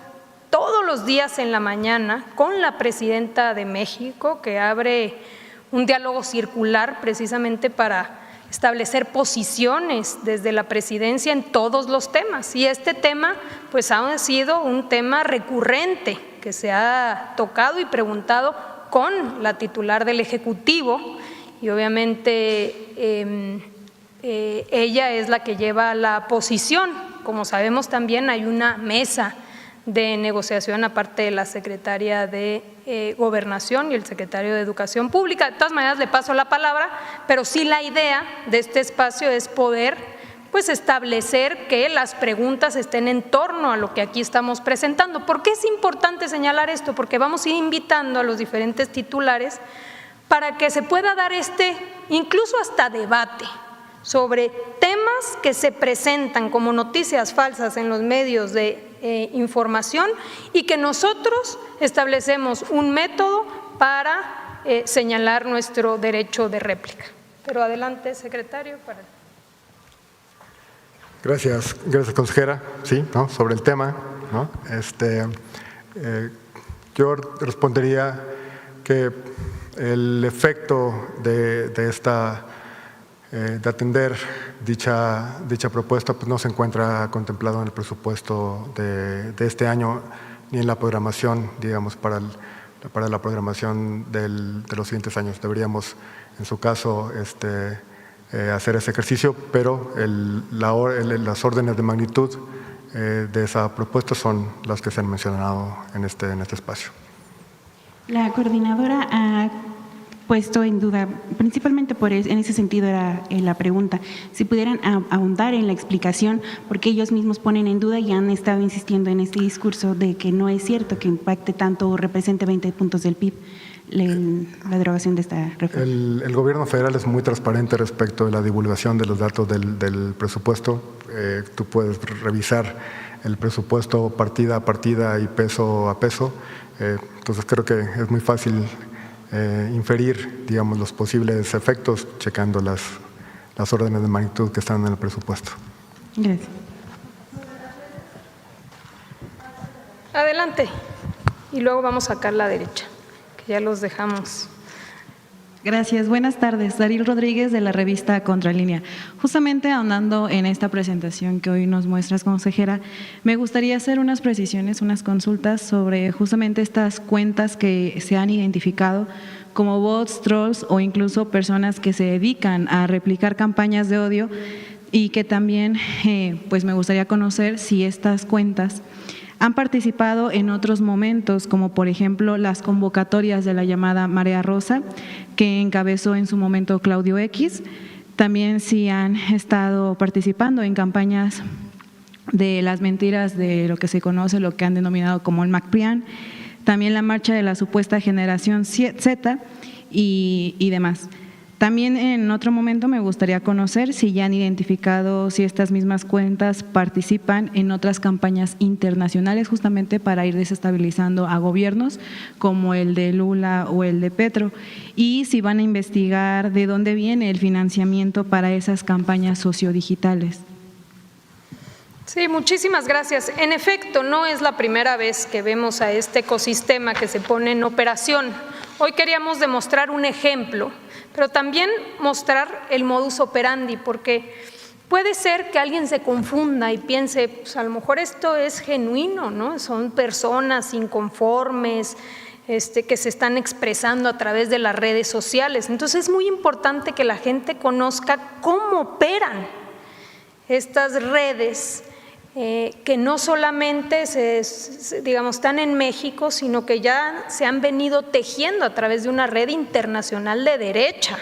todos los días en la mañana con la presidenta de México, que abre un diálogo circular precisamente para establecer posiciones desde la presidencia en todos los temas. Y este tema pues ha sido un tema recurrente que se ha tocado y preguntado con la titular del Ejecutivo, y obviamente ella es la que lleva la posición. Como sabemos, también hay una mesa de negociación aparte de la secretaria de Gobernación y el secretario de Educación Pública. De todas maneras le paso la palabra, pero sí la idea de este espacio es poder pues establecer que las preguntas estén en torno a lo que aquí estamos presentando. ¿Por qué es importante señalar esto? Porque vamos a ir invitando a los diferentes titulares para que se pueda dar incluso hasta debate sobre temas que se presentan como noticias falsas en los medios de información, y que nosotros establecemos un método para señalar nuestro derecho de réplica. Pero adelante, secretario. Gracias, consejera. Sí, ¿no? Sobre el tema, ¿no? Yo respondería que el efecto de atender dicha propuesta pues no se encuentra contemplado en el presupuesto de este año, ni en la programación, digamos, para la programación de los siguientes años. Deberíamos, en su caso, hacer ese ejercicio, pero las órdenes de magnitud de esa propuesta son las que se han mencionado en este espacio. La coordinadora ha puesto en duda, principalmente en ese sentido era la pregunta, si pudieran ahondar en la explicación, porque ellos mismos ponen en duda y han estado insistiendo en este discurso de que no es cierto que impacte tanto o represente 20 puntos del PIB la derogación de esta reforma. El gobierno federal es muy transparente respecto de la divulgación de los datos del presupuesto. Tú puedes revisar el presupuesto partida a partida y peso a peso. Entonces creo que es muy fácil inferir, digamos, los posibles efectos checando las órdenes de magnitud que están en el presupuesto. Gracias. Adelante. Y luego vamos a sacar la derecha, que ya los dejamos. Gracias. Buenas tardes. Daril Rodríguez, de la revista Contralínea. Justamente ahondando en esta presentación que hoy nos muestras, consejera, me gustaría hacer unas precisiones, unas consultas sobre justamente estas cuentas que se han identificado como bots, trolls o incluso personas que se dedican a replicar campañas de odio, y que también pues me gustaría conocer si estas cuentas han participado en otros momentos, como por ejemplo las convocatorias de la llamada Marea Rosa, que encabezó en su momento Claudio X. También si han estado participando en campañas de las mentiras de lo que se conoce, lo que han denominado como el MacPrian, también la marcha de la supuesta generación Z y demás. También en otro momento me gustaría conocer si ya han identificado si estas mismas cuentas participan en otras campañas internacionales justamente para ir desestabilizando a gobiernos como el de Lula o el de Petro, y si van a investigar de dónde viene el financiamiento para esas campañas sociodigitales. Sí, muchísimas gracias. En efecto, no es la primera vez que vemos a este ecosistema que se pone en operación. Hoy queríamos demostrar un ejemplo, pero también mostrar el modus operandi, porque puede ser que alguien se confunda y piense, pues a lo mejor esto es genuino, ¿no? Son personas inconformes, que se están expresando a través de las redes sociales. Entonces es muy importante que la gente conozca cómo operan estas redes, que no solamente están en México, sino que ya se han venido tejiendo a través de una red internacional de derecha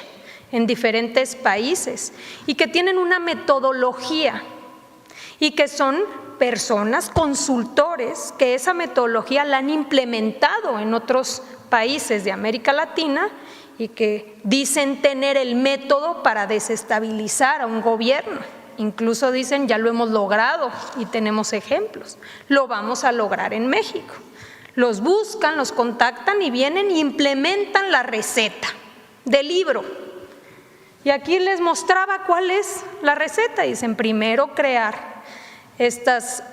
en diferentes países, y que tienen una metodología y que son personas, consultores, que esa metodología la han implementado en otros países de América Latina y que dicen tener el método para desestabilizar a un gobierno. Incluso dicen, ya lo hemos logrado y tenemos ejemplos, lo vamos a lograr en México. Los buscan, los contactan y vienen y implementan la receta del libro. Y aquí les mostraba cuál es la receta. Dicen, primero crear estos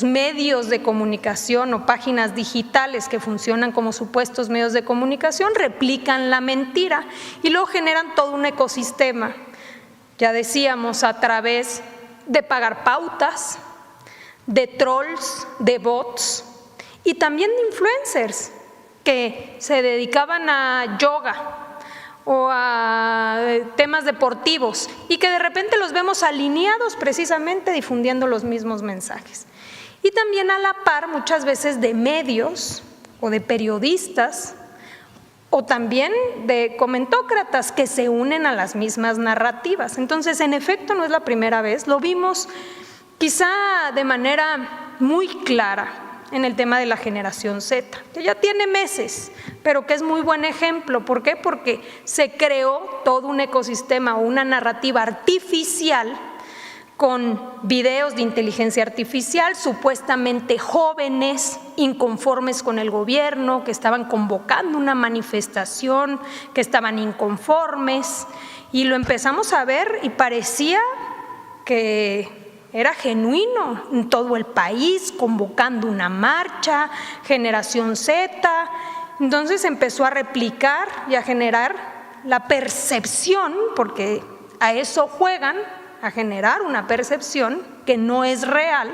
medios de comunicación o páginas digitales que funcionan como supuestos medios de comunicación, replican la mentira y luego generan todo un ecosistema. Ya decíamos, a través de pagar pautas, de trolls, de bots y también de influencers que se dedicaban a yoga o a temas deportivos y que de repente los vemos alineados precisamente difundiendo los mismos mensajes. Y también a la par muchas veces de medios o de periodistas o también de comentócratas que se unen a las mismas narrativas. Entonces, en efecto, no es la primera vez, lo vimos quizá de manera muy clara en el tema de la generación Z, que ya tiene meses, pero que es muy buen ejemplo. ¿Por qué? Porque se creó todo un ecosistema o una narrativa artificial con videos de inteligencia artificial, supuestamente jóvenes, inconformes con el gobierno, que estaban convocando una manifestación, que estaban inconformes, y lo empezamos a ver y parecía que era genuino en todo el país, convocando una marcha, generación Z. Entonces empezó a replicar y a generar la percepción, porque a eso juegan, a generar una percepción que no es real,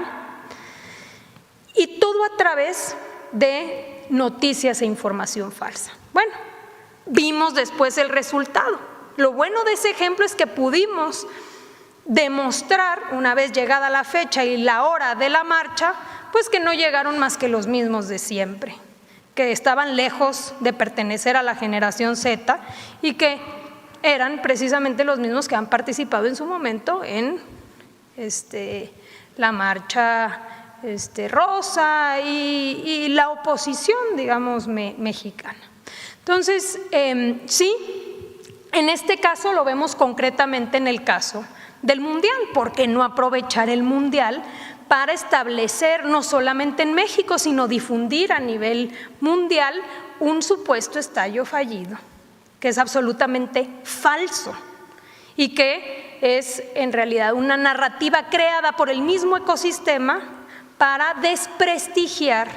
y todo a través de noticias e información falsa. Bueno, vimos después el resultado. Lo bueno de ese ejemplo es que pudimos demostrar, una vez llegada la fecha y la hora de la marcha, pues que no llegaron más que los mismos de siempre, que estaban lejos de pertenecer a la generación Z y que eran precisamente los mismos que han participado en su momento en la marcha rosa y la oposición, digamos, mexicana. Entonces, sí, en este caso lo vemos concretamente en el caso del Mundial. ¿Por qué no aprovechar el Mundial para establecer, no solamente en México, sino difundir a nivel mundial un supuesto estallido fallido, que es absolutamente falso y que es en realidad una narrativa creada por el mismo ecosistema para desprestigiar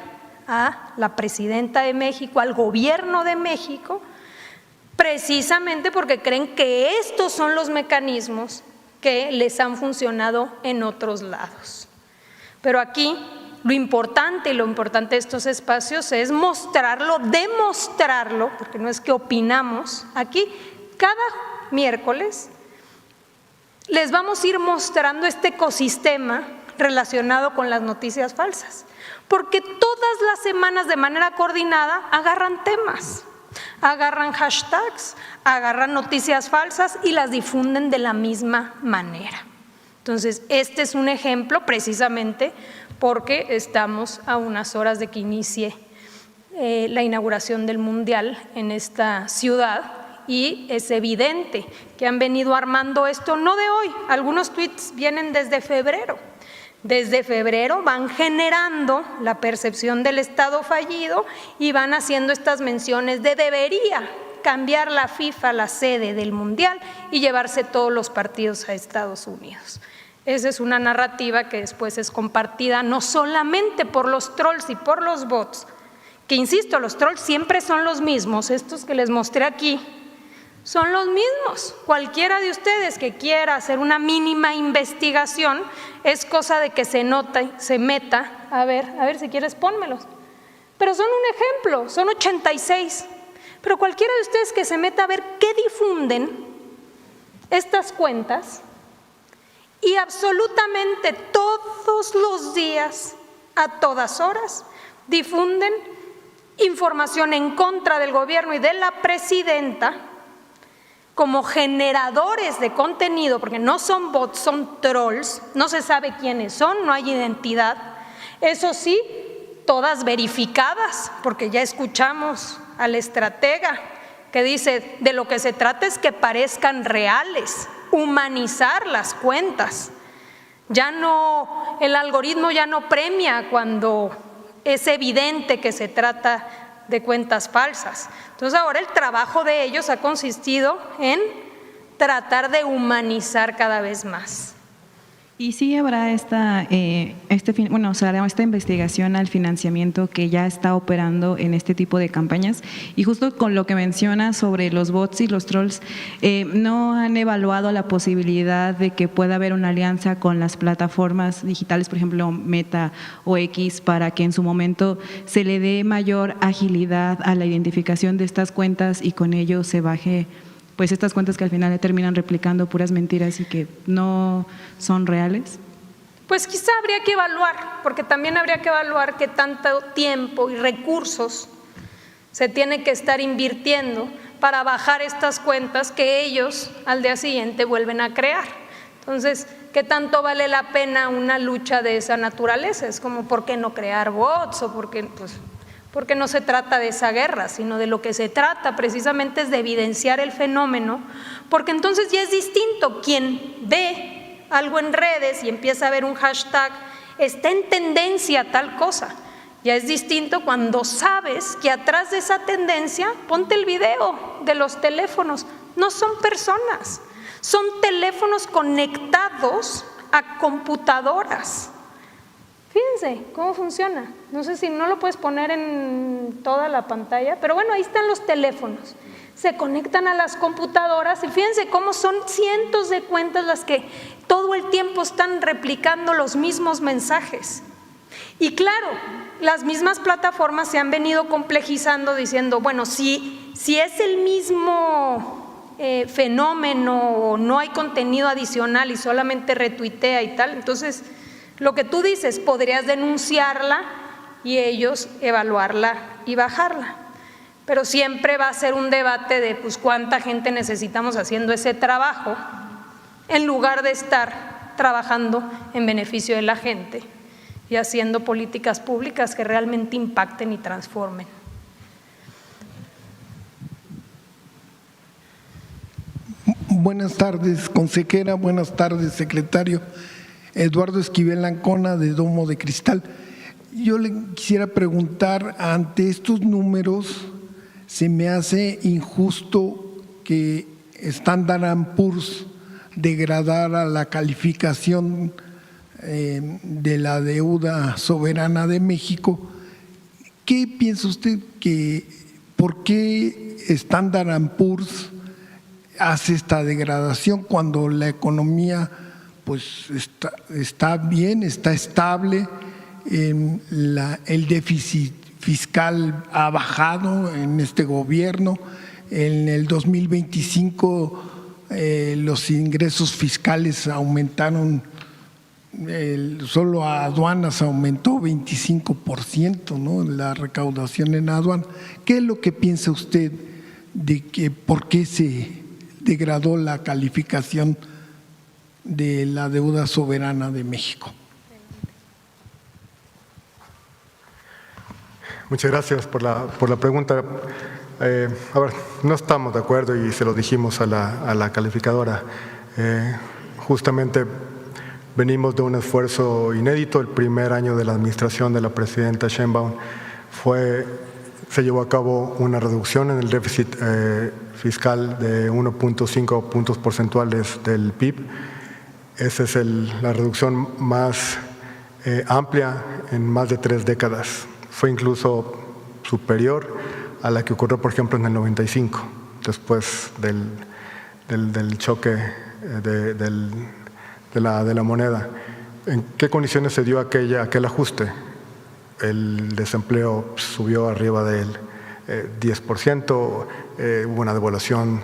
a la presidenta de México, al gobierno de México, precisamente porque creen que estos son los mecanismos que les han funcionado en otros lados. Pero aquí lo importante de estos espacios es mostrarlo, demostrarlo, porque no es que opinamos. Aquí cada miércoles les vamos a ir mostrando este ecosistema relacionado con las noticias falsas, porque todas las semanas de manera coordinada agarran temas, agarran hashtags, agarran noticias falsas y las difunden de la misma manera. Entonces, este es un ejemplo precisamente porque estamos a unas horas de que inicie la inauguración del Mundial en esta ciudad y es evidente que han venido armando esto no de hoy, algunos tweets vienen desde febrero. Desde febrero van generando la percepción del Estado fallido y van haciendo estas menciones de debería cambiar la FIFA la sede del Mundial y llevarse todos los partidos a Estados Unidos. Esa es una narrativa que después es compartida no solamente por los trolls y por los bots, que insisto, los trolls siempre son los mismos, estos que les mostré aquí, son los mismos. Cualquiera de ustedes que quiera hacer una mínima investigación es cosa de que se meta, a ver si quieres pónmelos. Pero son un ejemplo, son 86. Pero cualquiera de ustedes que se meta a ver qué difunden estas cuentas y absolutamente todos los días, a todas horas, difunden información en contra del gobierno y de la presidenta como generadores de contenido, porque no son bots, son trolls, no se sabe quiénes son, no hay identidad. Eso sí, todas verificadas, porque ya escuchamos al estratega que dice, de lo que se trata es que parezcan reales, humanizar las cuentas. Ya no, el algoritmo ya no premia cuando es evidente que se trata de cuentas falsas. Entonces ahora el trabajo de ellos ha consistido en tratar de humanizar cada vez más. Y sí habrá esta investigación al financiamiento que ya está operando en este tipo de campañas. Y justo con lo que menciona sobre los bots y los trolls, ¿no han evaluado la posibilidad de que pueda haber una alianza con las plataformas digitales, por ejemplo Meta o X, para que en su momento se le dé mayor agilidad a la identificación de estas cuentas y con ello se baje pues estas cuentas que al final le terminan replicando puras mentiras y que no son reales? Pues quizá habría que evaluar, porque también habría que evaluar qué tanto tiempo y recursos se tiene que estar invirtiendo para bajar estas cuentas que ellos al día siguiente vuelven a crear. Entonces, ¿qué tanto vale la pena una lucha de esa naturaleza? Es como, ¿por qué no crear bots? O porque no se trata de esa guerra, sino de lo que se trata precisamente es de evidenciar el fenómeno, porque entonces ya es distinto. Quien ve algo en redes y empieza a ver un hashtag, está en tendencia tal cosa. Ya es distinto cuando sabes que atrás de esa tendencia, ponte el video de los teléfonos, no son personas, son teléfonos conectados a computadoras. Fíjense cómo funciona. No sé si no lo puedes poner en toda la pantalla, pero bueno, ahí están los teléfonos. Se conectan a las computadoras y fíjense cómo son cientos de cuentas las que todo el tiempo están replicando los mismos mensajes. Y claro, las mismas plataformas se han venido complejizando diciendo, bueno, si es el mismo fenómeno o no hay contenido adicional y solamente retuitea y tal, entonces lo que tú dices, podrías denunciarla y ellos evaluarla y bajarla. Pero siempre va a ser un debate de pues cuánta gente necesitamos haciendo ese trabajo en lugar de estar trabajando en beneficio de la gente y haciendo políticas públicas que realmente impacten y transformen. Buenas tardes, consejera. Buenas tardes, secretario. Eduardo Esquivel Ancona, de Domo de Cristal. Yo le quisiera preguntar, ante estos números, se me hace injusto que Standard & Poor's degradara la calificación de la deuda soberana de México. ¿Qué piensa usted por qué Standard & Poor's hace esta degradación cuando la economía pues está bien, está estable, el déficit fiscal ha bajado en este gobierno, en el 2025 los ingresos fiscales aumentaron, solo a aduanas aumentó 25%, ¿no? La recaudación en aduanas. ¿Qué es lo que piensa usted de que por qué se degradó la calificación de la deuda soberana de México? Muchas gracias por la pregunta. A ver, no estamos de acuerdo y se lo dijimos a la calificadora. Justamente venimos de un esfuerzo inédito. El primer año de la administración de la presidenta Sheinbaum se llevó a cabo una reducción en el déficit fiscal de 1.5 puntos porcentuales del PIB. Esa es la reducción más amplia en más de 3 décadas. Fue incluso superior a la que ocurrió, por ejemplo, en el 95, después del choque de la moneda. ¿En qué condiciones se dio aquel ajuste? El desempleo subió arriba del 10%, hubo una devaluación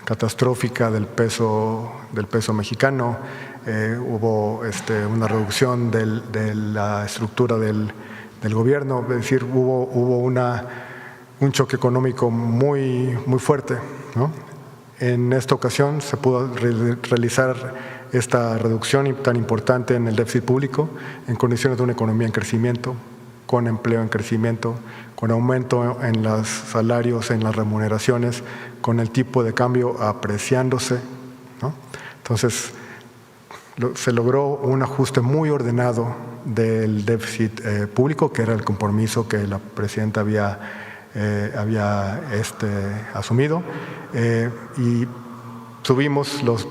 catastrófica del peso mexicano, hubo una reducción de la estructura del gobierno, es decir, hubo un choque económico muy fuerte, ¿no? En esta ocasión se pudo realizar esta reducción tan importante en el déficit público en condiciones de una economía en crecimiento, con empleo en crecimiento, con aumento en los salarios, en las remuneraciones, con el tipo de cambio apreciándose, ¿no? Entonces, se logró un ajuste muy ordenado del déficit público, que era el compromiso que la presidenta había asumido, y subimos los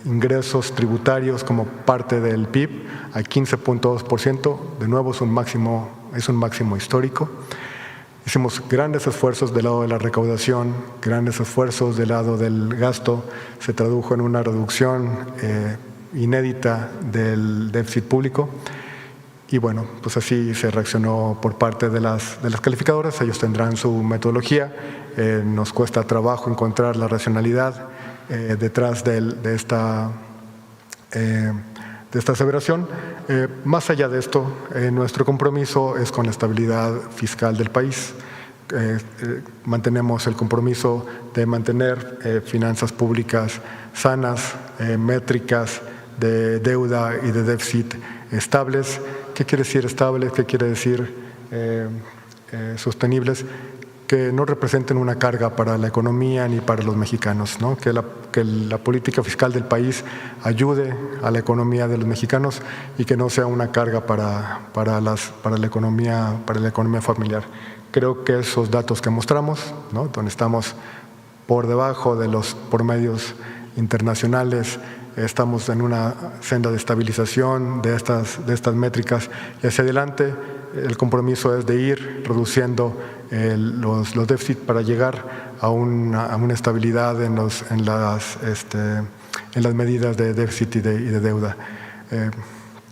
ingresos tributarios como parte del PIB a 15.2%, de nuevo es un máximo histórico. Hicimos grandes esfuerzos del lado de la recaudación, grandes esfuerzos del lado del gasto, se tradujo en una reducción inédita del déficit público. Y bueno, pues así se reaccionó por parte de las calificadoras, ellos tendrán su metodología, nos cuesta trabajo encontrar la racionalidad detrás de esta aseveración. Más allá de esto, nuestro compromiso es con la estabilidad fiscal del país. Mantenemos el compromiso de mantener finanzas públicas sanas, métricas de deuda y de déficit estables. ¿Qué quiere decir estables? ¿Qué quiere decir sostenibles? Que no representen una carga para la economía ni para los mexicanos, ¿no? Que la política fiscal del país ayude a la economía de los mexicanos y que no sea una carga para la economía familiar. Creo que esos datos que mostramos, ¿no? Donde estamos por debajo de los promedios internacionales, estamos en una senda de estabilización de estas métricas y hacia adelante el compromiso es de ir reduciendo los déficits para llegar a una estabilidad en las medidas de déficit y de deuda.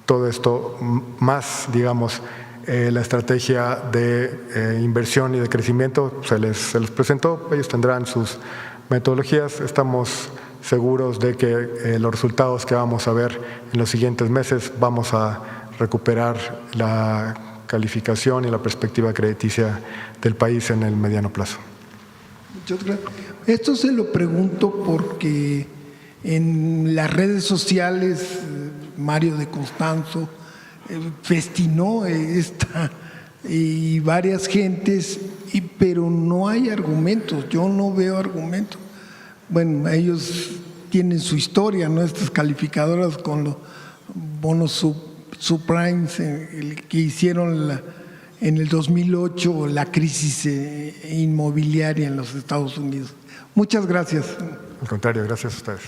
Todo esto más, digamos, la estrategia de inversión y de crecimiento se les presentó, ellos tendrán sus metodologías, estamos seguros de que los resultados que vamos a ver en los siguientes meses vamos a recuperar la calificación y la perspectiva crediticia del país en el mediano plazo. Muchas gracias. Esto se lo pregunto porque en las redes sociales Mario de Constanzo festinó y varias gentes, pero no hay argumentos, yo no veo argumentos. Bueno, ellos tienen su historia, ¿no? Estas calificadoras con los bonos subprimes que hicieron en el 2008 la crisis inmobiliaria en los Estados Unidos. Muchas gracias. Al contrario, gracias a ustedes.